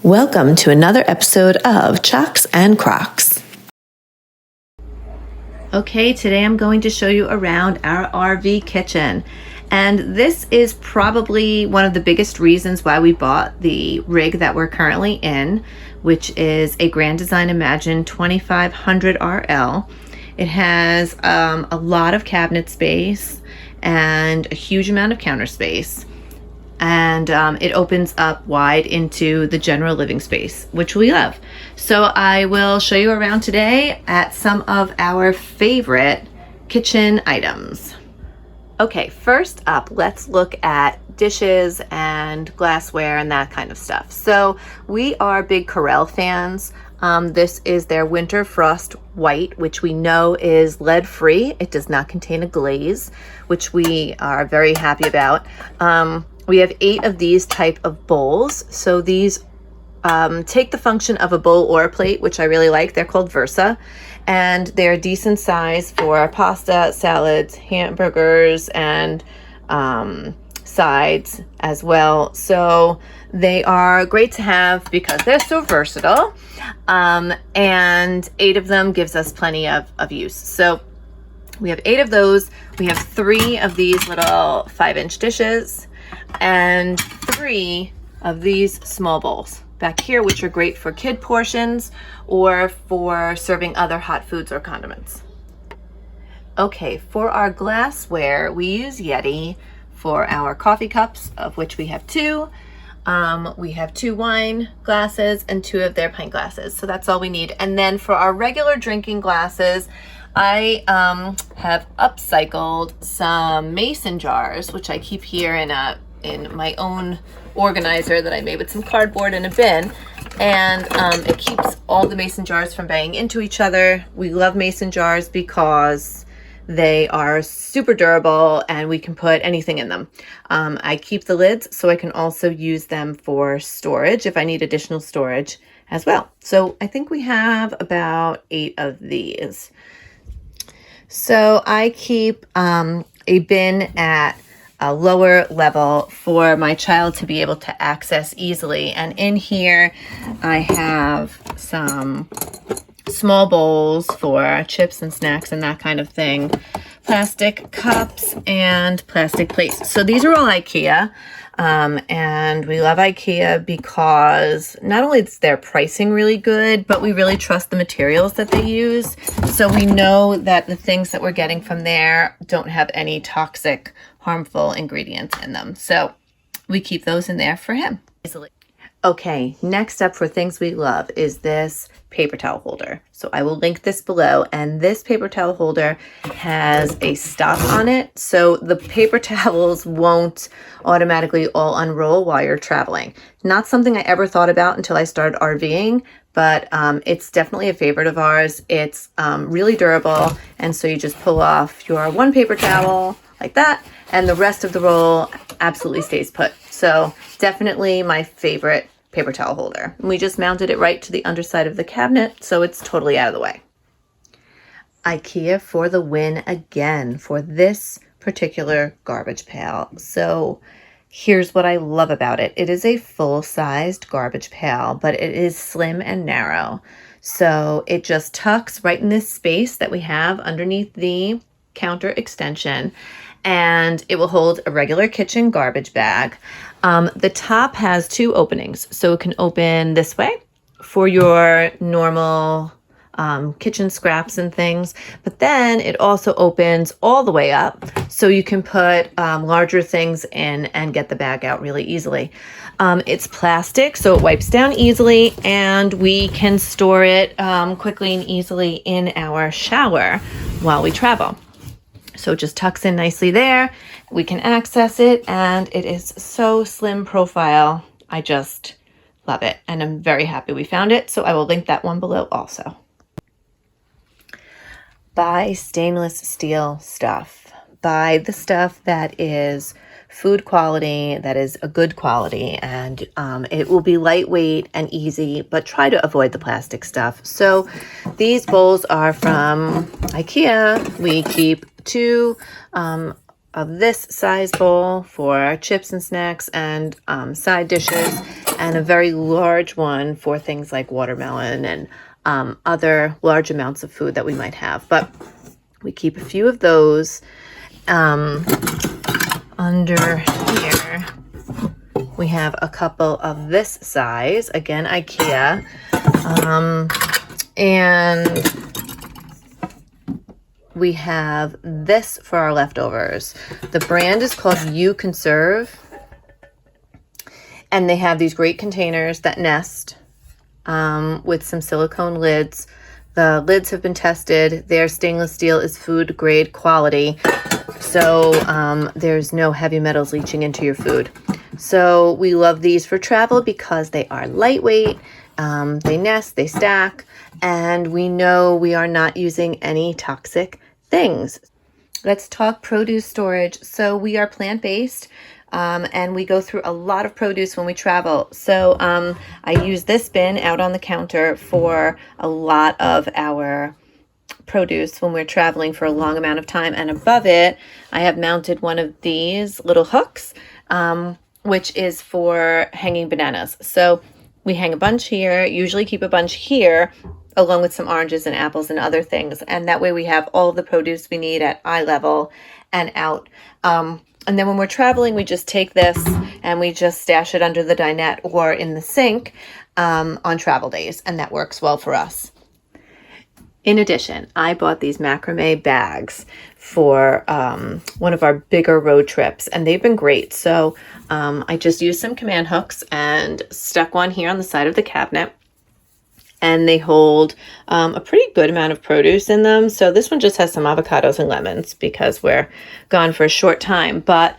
Welcome to another episode of Chocks and Crocs. Okay, today I'm going to show you around our RV kitchen. And this is probably one of the biggest reasons why we bought the rig that we're currently in, which is a Grand Design Imagine 2500 RL. It has a lot of cabinet space and a huge amount of counter space. And it opens up wide into the general living space, which we love. So I will show you around today at some of our favorite kitchen items. Okay, first up, let's look at dishes and glassware and that kind of stuff. So we are big Corelle fans. This is their Winter Frost White, which we know is lead-free. It does not contain a glaze, which we are very happy about. We have 8 of these type of bowls. So these take the function of a bowl or a plate, which I really like. They're called Versa, and they're decent size for pasta, salads, hamburgers, and sides as well. So they are great to have because they're so versatile. And 8 of them gives us plenty of use. So we have 8 of those. We have 3 of these little 5-inch dishes and 3 of these small bowls back here, which are great for kid portions or for serving other hot foods or condiments. Okay, for our glassware, we use Yeti for our coffee cups, of which we have 2. We have 2 wine glasses and 2 of their pint glasses. So that's all we need. And then for our regular drinking glasses, I have upcycled some mason jars, which I keep here in my own organizer that I made with some cardboard and a bin. And it keeps all the mason jars from banging into each other. We love mason jars because they are super durable and we can put anything in them. I keep the lids so I can also use them for storage if I need additional storage as well. So I think we have about 8 of these. So I keep a bin at a lower level for my child to be able to access easily. And in here, I have some small bowls for chips and snacks and that kind of thing, plastic cups and plastic plates. So these are all IKEA. And we love IKEA because not only is their pricing really good, but we really trust the materials that they use. So we know that the things that we're getting from there don't have any toxic, harmful ingredients in them. So we keep those in there for him easily. Okay, next up for things we love is this paper towel holder. So I will link this below, and this paper towel holder has a stop on it. So the paper towels won't automatically all unroll while you're traveling. Not something I ever thought about until I started RVing, but it's definitely a favorite of ours. It's really durable, and so you just pull off your one paper towel like that, and the rest of the roll absolutely stays put. So definitely my favorite paper towel holder. And we just mounted it right to the underside of the cabinet, so it's totally out of the way. IKEA for the win again for this particular garbage pail. So here's what I love about it. It is a full-sized garbage pail, but it is slim and narrow. So it just tucks right in this space that we have underneath the counter extension, and it will hold a regular kitchen garbage bag. The top has 2 openings, so it can open this way for your normal kitchen scraps and things, but then it also opens all the way up so you can put larger things in and get the bag out really easily. It's plastic, so it wipes down easily, and we can store it quickly and easily in our shower while we travel. So it just tucks in nicely there. We can access it, and it is so slim profile. I just love it, and I'm very happy we found it. So I will link that one below also. Buy stainless steel stuff. Buy the stuff that is food quality, that is a good quality, and it will be lightweight and easy, but try to avoid the plastic stuff. So these bowls are from IKEA. We keep 2 of this size bowl for chips and snacks and side dishes, and a very large one for things like watermelon and other large amounts of food that we might have. But we keep a few of those. Under here, we have a couple of this size, again, IKEA, and we have this for our leftovers. The brand is called Konserve, and they have these great containers that nest with some silicone lids. The lids have been tested. Their stainless steel is food grade quality, so there's no heavy metals leaching into your food. So we love these for travel because they are lightweight, they nest, they stack, and we know we are not using any toxic things. Let's talk produce storage. So we are plant-based, and we go through a lot of produce when we travel. So I use this bin out on the counter for a lot of our produce when we're traveling for a long amount of time. And above it, I have mounted one of these little hooks, which is for hanging bananas. So we hang a bunch here, usually keep a bunch here, along with some oranges and apples and other things. And that way we have all of the produce we need at eye level and out. And then when we're traveling, we just take this and we just stash it under the dinette or in the sink on travel days. And that works well for us. In addition, I bought these macrame bags for one of our bigger road trips, and they've been great. So I just used some command hooks and stuck one here on the side of the cabinet, and they hold a pretty good amount of produce in them. So this one just has some avocados and lemons because we're gone for a short time, but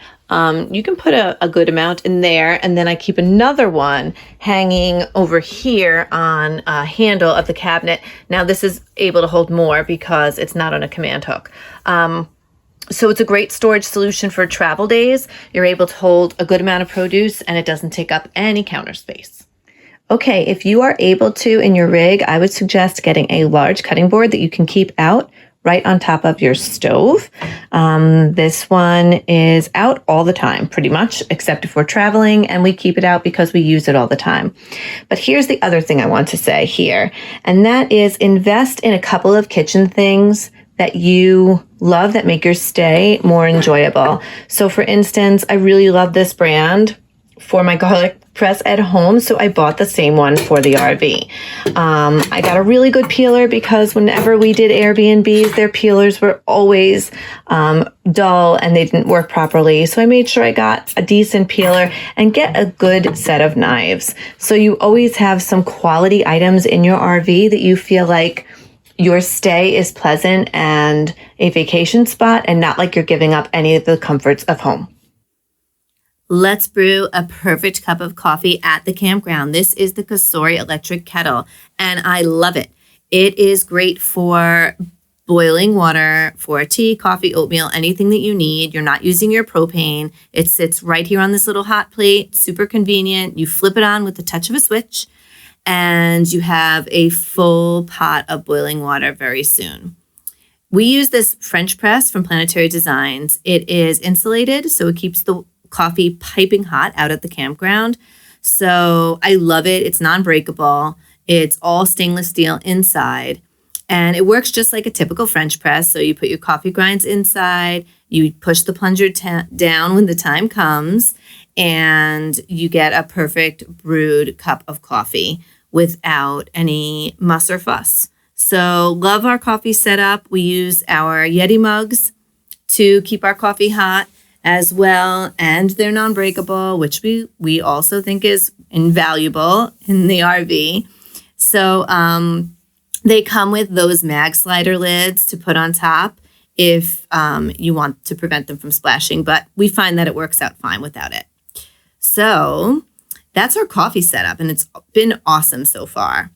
you can put a good amount in there. And then I keep another one hanging over here on a handle of the cabinet. Now this is able to hold more because it's not on a command hook. So it's a great storage solution for travel days. You're able to hold a good amount of produce and it doesn't take up any counter space. Okay, if you are able to in your rig, I would suggest getting a large cutting board that you can keep out right on top of your stove. This one is out all the time, pretty much, except if we're traveling, and we keep it out because we use it all the time. But here's the other thing I want to say here, and that is invest in a couple of kitchen things that you love that make your stay more enjoyable. So for instance, I really love this brand for my garlic press at home, so I bought the same one for the RV. I got a really good peeler because whenever we did Airbnbs, their peelers were always dull and they didn't work properly. So I made sure I got a decent peeler and get a good set of knives. So you always have some quality items in your RV that you feel like your stay is pleasant and a vacation spot and not like you're giving up any of the comforts of home. Let's brew a perfect cup of coffee at the campground. This is the Cosori electric kettle, and I love it. It is great for boiling water, for tea, coffee, oatmeal, anything that you need. You're not using your propane. It sits right here on this little hot plate, super convenient. You flip it on with the touch of a switch, and you have a full pot of boiling water very soon. We use this French press from Planetary Designs. It is insulated, so it keeps the coffee piping hot out at the campground. So I love it. It's non-breakable. It's all stainless steel inside. And it works just like a typical French press. So you put your coffee grinds inside, you push the plunger down when the time comes, and you get a perfect brewed cup of coffee without any muss or fuss. So love our coffee setup. We use our Yeti mugs to keep our coffee hot as well, and they're non-breakable, which we also think is invaluable in the RV. So they come with those mag slider lids to put on top if you want to prevent them from splashing, but we find that it works out fine without it. So that's our coffee setup, and it's been awesome so far.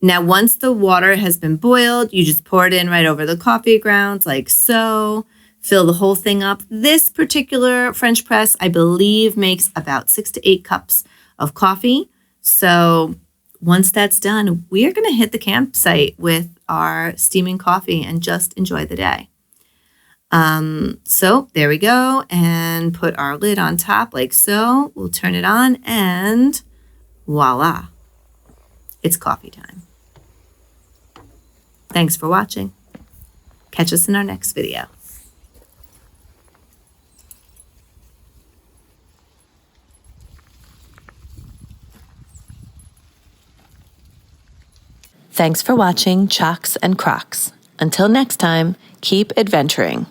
Now, once the water has been boiled, you just pour it in right over the coffee grounds like so. Fill the whole thing up. This particular French press, I believe, makes about 6 to 8 cups of coffee. So once that's done, we are going to hit the campsite with our steaming coffee and just enjoy the day. So there we go, and put our lid on top like so. We'll turn it on and voila, it's coffee time. Thanks for watching. Catch us in our next video. Thanks for watching Chocks and Crocs. Until next time, keep adventuring.